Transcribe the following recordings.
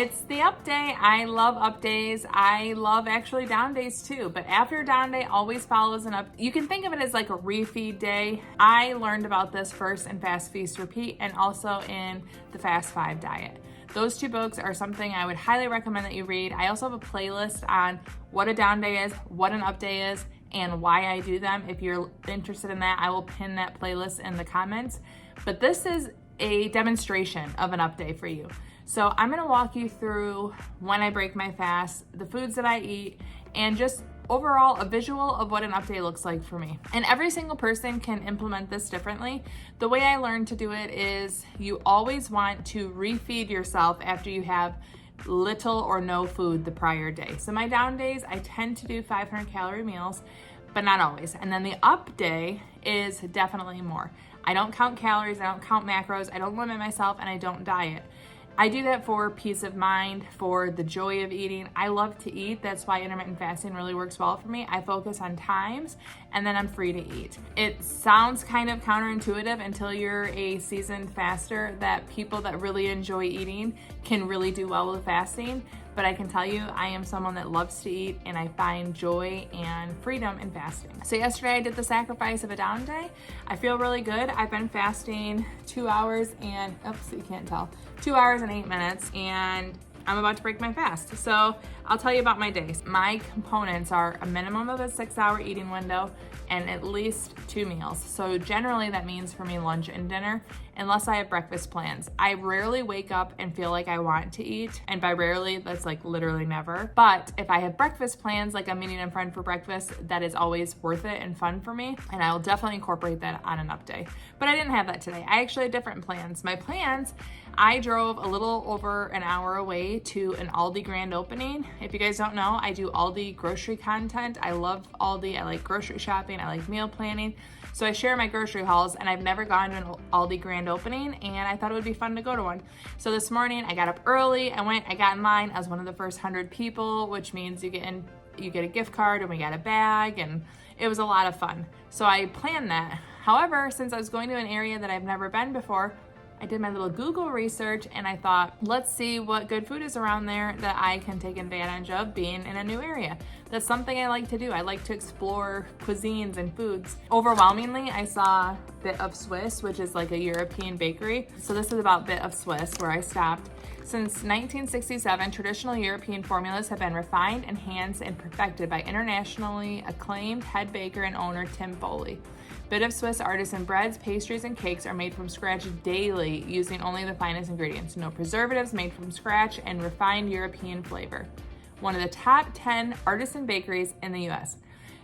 It's the up day. I love up days. I love actually down days too, but after a down day always follows an up. You can think of it as like a refeed day. I learned about this first in Fast Feast Repeat and also in the Fast 5 diet. Those two books are something I would highly recommend that you read. I also have a playlist on what a down day is, what an up day is, and why I do them. If you're interested in that, I will pin that playlist in the comments. But this is a demonstration of an up day for you. So I'm gonna walk you through when I break my fast, the foods that I eat, and just overall a visual of what an up day looks like for me. And every single person can implement this differently. The way I learned to do it is you always want to refeed yourself after you have little or no food the prior day. So my down days, I tend to do 500 calorie meals, but not always. And then the up day is definitely more. I don't count calories, I don't count macros, I don't limit myself, and I don't diet. I do that for peace of mind, for the joy of eating. I love to eat. That's why intermittent fasting really works well for me. I focus on times and then I'm free to eat. It sounds kind of counterintuitive until you're a seasoned faster that people that really enjoy eating can really do well with fasting. But I can tell you, I am someone that loves to eat and I find joy and freedom in fasting. So yesterday I did the sacrifice of a down day. I feel really good. I've been fasting 2 hours and, oops, you can't tell, 2 hours and 8 minutes, and I'm about to break my fast. So I'll tell you about my days. My components are a minimum of a 6-hour eating window and at least 2 meals. So generally that means for me lunch and dinner, unless I have breakfast plans. I rarely wake up and feel like I want to eat. And by rarely, that's like literally never. But if I have breakfast plans, like I'm meeting a friend for breakfast, that is always worth it and fun for me. And I will definitely incorporate that on an up day. But I didn't have that today. I actually had different plans. My plans, I drove a little over an hour away to an Aldi grand opening. If you guys don't know, I do Aldi grocery content. I love Aldi. I like grocery shopping. I like meal planning. So I share my grocery hauls, and I've never gone to an Aldi grand opening, and I thought it would be fun to go to one. So this morning I got up early, I got in line. I was one of the first 100 people, which means you get a gift card and we got a bag, and it was a lot of fun. So I planned that. However, since I was going to an area that I've never been before, I did my little Google research and I thought, let's see what good food is around there that I can take advantage of being in a new area. That's something I like to do. I like to explore cuisines and foods. Overwhelmingly, I saw Bit of Swiss, which is like a European bakery. So this is about Bit of Swiss, where I stopped. Since 1967, traditional European formulas have been refined, enhanced, and perfected by internationally acclaimed head baker and owner Tim Foley. Bit of Swiss artisan breads, pastries, and cakes are made from scratch daily using only the finest ingredients. No preservatives, made from scratch, and refined European flavor. One of the top 10 artisan bakeries in the US.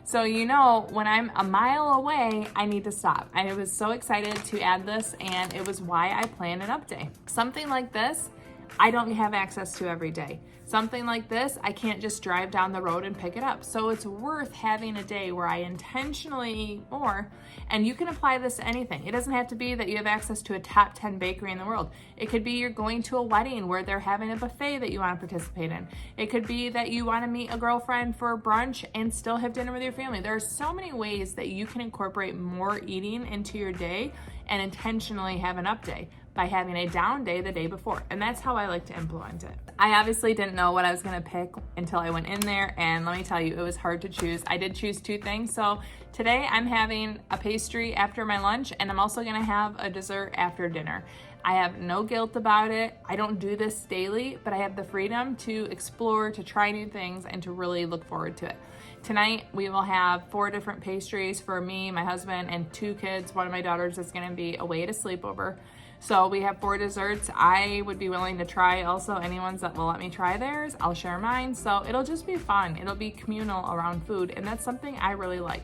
So you know, when I'm a mile away, I need to stop. I was so excited to add this, and it was why I planned an up day. Something like this, I don't have access to every day. Something like this, I can't just drive down the road and pick it up. So it's worth having a day where I intentionally eat more, and you can apply this to anything. It doesn't have to be that you have access to a top 10 bakery in the world. It could be you're going to a wedding where they're having a buffet that you want to participate in. It could be that you want to meet a girlfriend for brunch and still have dinner with your family. There are so many ways that you can incorporate more eating into your day and intentionally have an up day by having a down day the day before. And that's how I like to implement it. I obviously didn't know what I was gonna pick until I went in there, and let me tell you, it was hard to choose. I did choose 2 things. So today I'm having a pastry after my lunch, and I'm also gonna have a dessert after dinner. I have no guilt about it. I don't do this daily, but I have the freedom to explore, to try new things, and to really look forward to it. Tonight, we will have 4 different pastries for me, my husband, and 2 kids. One of my daughters is gonna be away at a sleepover. So we have 4 desserts. I would be willing to try also any ones that will let me try theirs. I'll share mine. So it'll just be fun. It'll be communal around food, and that's something I really like.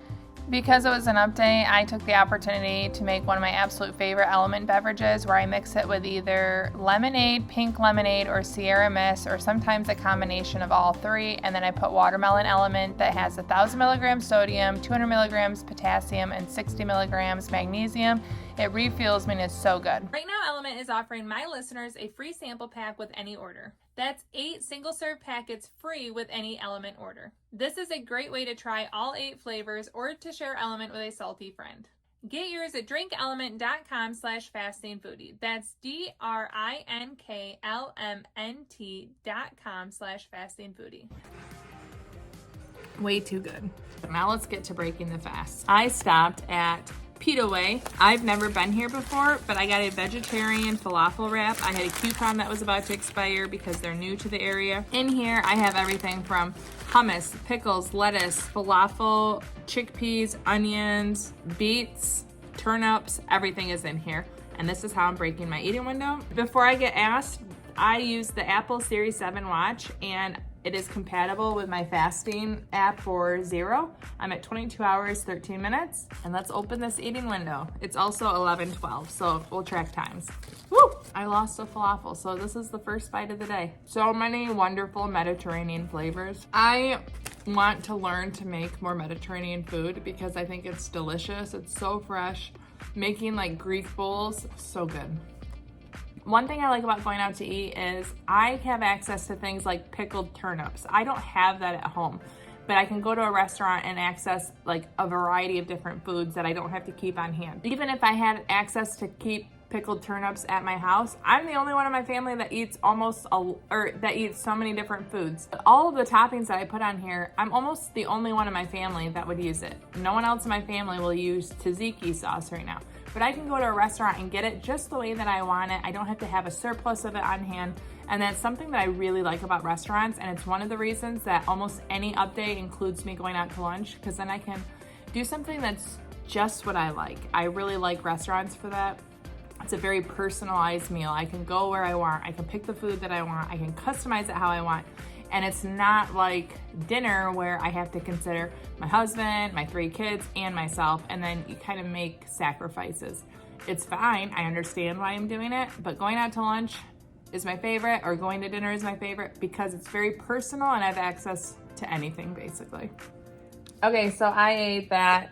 Because it was an up day, I took the opportunity to make one of my absolute favorite element beverages, where I mix it with either lemonade, pink lemonade, or Sierra Mist, or sometimes a combination of all 3. And then I put watermelon element that has 1,000 milligrams sodium, 200 milligrams potassium, and 60 milligrams magnesium. It refuels me and it's so good. Right now, Element is offering my listeners a free sample pack with any order. That's 8 single-serve packets free with any Element order. This is a great way to try all 8 flavors or to share Element with a salty friend. Get yours at drinkelement.com/fastingfoodie. That's DRINKLMNT.com/fastingfoodie. Way too good. Now let's get to breaking the fast. I stopped at Pita Way. I've never been here before, but I got a vegetarian falafel wrap. I had a coupon that was about to expire because they're new to the area. In here, I have everything from hummus, pickles, lettuce, falafel, chickpeas, onions, beets, turnips, everything is in here. And this is how I'm breaking my eating window. Before I get asked, I use the Apple Series 7 watch, and it is compatible with my fasting app for 0. I'm at 22 hours, 13 minutes. And let's open this eating window. It's also 11:12, so we'll track times. Woo! I lost a falafel, so this is the first bite of the day. So many wonderful Mediterranean flavors. I want to learn to make more Mediterranean food because I think it's delicious. It's so fresh. Making like Greek bowls, so good. One thing I like about going out to eat is I have access to things like pickled turnips. I don't have that at home, but I can go to a restaurant and access like a variety of different foods that I don't have to keep on hand. Even if I had access to keep pickled turnips at my house, I'm the only one in my family that eats that eats so many different foods. All of the toppings that I put on here, I'm almost the only one in my family that would use it. No one else in my family will use tzatziki sauce right now. But I can go to a restaurant and get it just the way that I want it. I don't have to have a surplus of it on hand. And that's something that I really like about restaurants. And it's one of the reasons that almost any update includes me going out to lunch, because then I can do something that's just what I like. I really like restaurants for that. It's a very personalized meal. I can go where I want. I can pick the food that I want. I can customize it how I want. And it's not like dinner where I have to consider my husband, my 3 kids, and myself, and then you kind of make sacrifices. It's fine, I understand why I'm doing it, but going out to lunch is my favorite, or going to dinner is my favorite, because it's very personal and I have access to anything, basically. Okay, so I ate that.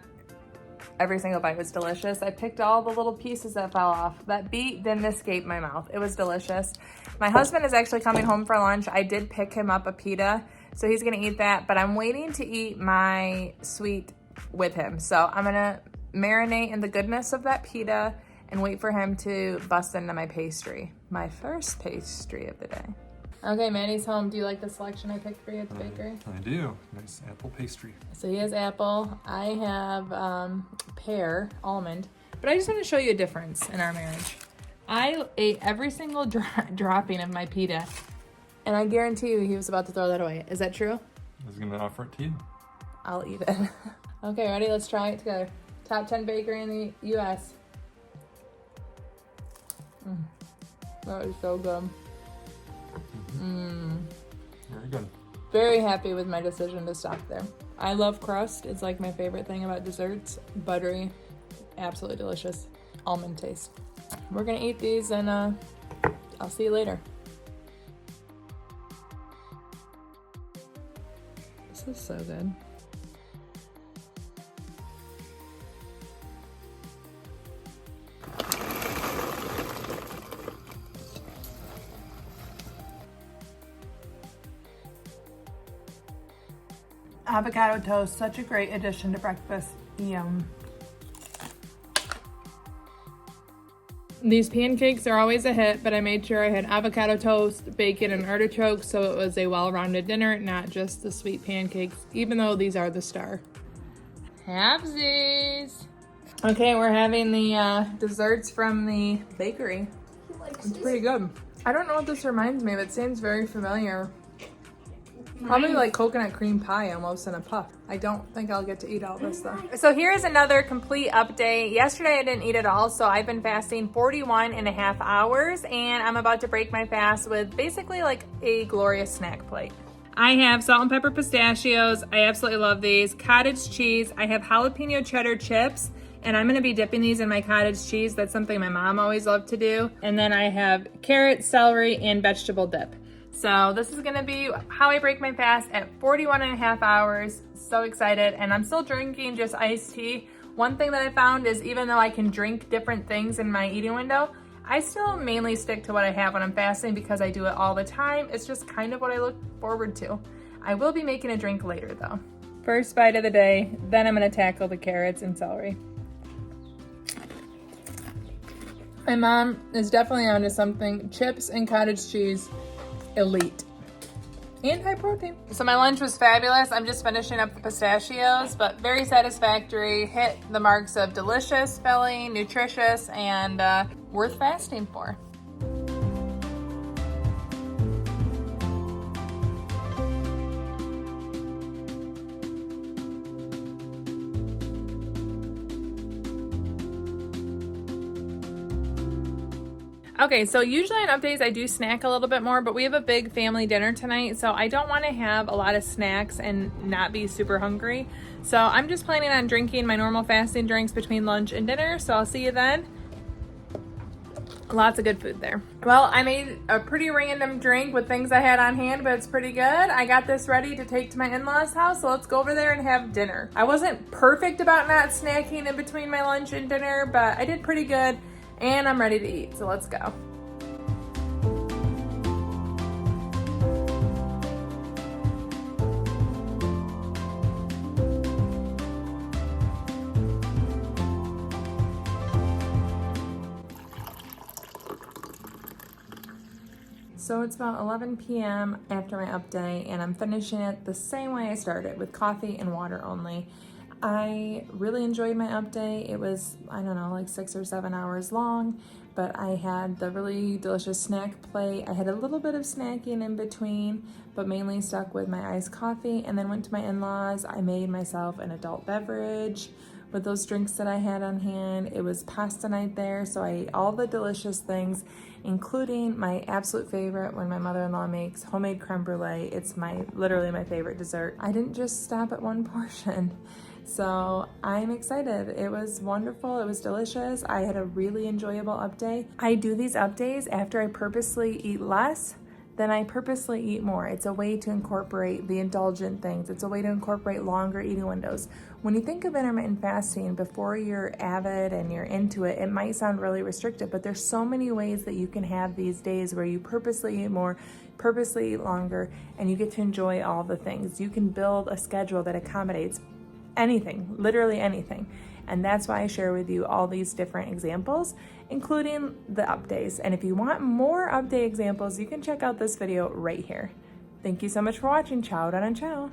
Every single bite was delicious. I picked all the little pieces that fell off. That beet didn't escape my mouth. It was delicious. My husband is actually coming home for lunch. I did pick him up a pita, so he's gonna eat that, but I'm waiting to eat my sweet with him. So I'm gonna marinate in the goodness of that pita and wait for him to bust into my pastry. My first pastry of the day. Okay, Maddie's home. Do you like the selection I picked for you at the bakery? I do. Nice apple pastry. So he has apple. I have pear, almond. But I just want to show you a difference in our marriage. I ate every single dropping of my pita, and I guarantee you he was about to throw that away. Is that true? I was going to offer it to you. I'll eat it. Okay, ready? Let's try it together. Top 10 bakery in the U.S. That is so good. Very good. Very happy with my decision to stop there. I love crust. It's like my favorite thing about desserts. Buttery, absolutely delicious. Almond taste. We're gonna eat these, and I'll see you later. This is so good. Avocado toast, such a great addition to breakfast. Yum. These pancakes are always a hit, but I made sure I had avocado toast, bacon, and artichokes, so it was a well-rounded dinner, not just the sweet pancakes, even though these are the star. Halvesies. Okay, we're having the desserts from the bakery. It's pretty good. I don't know what this reminds me of. It seems very familiar. Probably like coconut cream pie almost in a puff. I don't think I'll get to eat all this though. So here's another complete update. Yesterday I didn't eat at all, so I've been fasting 41.5 hours, and I'm about to break my fast with basically like a glorious snack plate. I have salt and pepper pistachios. I absolutely love these. Cottage cheese. I have jalapeno cheddar chips, and I'm gonna be dipping these in my cottage cheese. That's something my mom always loved to do. And then I have carrot, celery, and vegetable dip. So this is gonna be how I break my fast at 41.5 hours. So excited, and I'm still drinking just iced tea. One thing that I found is even though I can drink different things in my eating window, I still mainly stick to what I have when I'm fasting because I do it all the time. It's just kind of what I look forward to. I will be making a drink later though. First bite of the day, then I'm gonna tackle the carrots and celery. My mom is definitely onto something. Chips and cottage cheese, elite. And high protein. So my lunch was fabulous. I'm just finishing up the pistachios, but very satisfactory. Hit the marks of delicious, filling, nutritious, and worth fasting for. Okay, so usually on up days I do snack a little bit more, but we have a big family dinner tonight, so I don't want to have a lot of snacks and not be super hungry. So I'm just planning on drinking my normal fasting drinks between lunch and dinner, so I'll see you then. Lots of good food there. Well, I made a pretty random drink with things I had on hand, but it's pretty good. I got this ready to take to my in-laws' house, so let's go over there and have dinner. I wasn't perfect about not snacking in between my lunch and dinner, but I did pretty good. And I'm ready to eat, so let's go. So it's about 11 p.m. after my up day, and I'm finishing it the same way I started, with coffee and water only. I really enjoyed my up day. It was, I don't know, like 6 or 7 hours long, but I had the really delicious snack plate. I had a little bit of snacking in between, but mainly stuck with my iced coffee, and then went to my in-laws. I made myself an adult beverage with those drinks that I had on hand. It was pasta night there, so I ate all the delicious things, including my absolute favorite when my mother-in-law makes homemade creme brulee. It's literally my favorite dessert. I didn't just stop at one portion. So I'm excited. It was wonderful. It was delicious. I had a really enjoyable up day. I do these up days after I purposely eat less, then I purposely eat more. It's a way to incorporate the indulgent things. It's a way to incorporate longer eating windows. When you think of intermittent fasting, before you're avid and you're into it, it might sound really restrictive, but there's so many ways that you can have these days where you purposely eat more, purposely eat longer, and you get to enjoy all the things. You can build a schedule that accommodates anything, literally anything. And that's why I share with you all these different examples, including the up days. And if you want more up day examples, you can check out this video right here. Thank you so much for watching. Ciao, and ciao.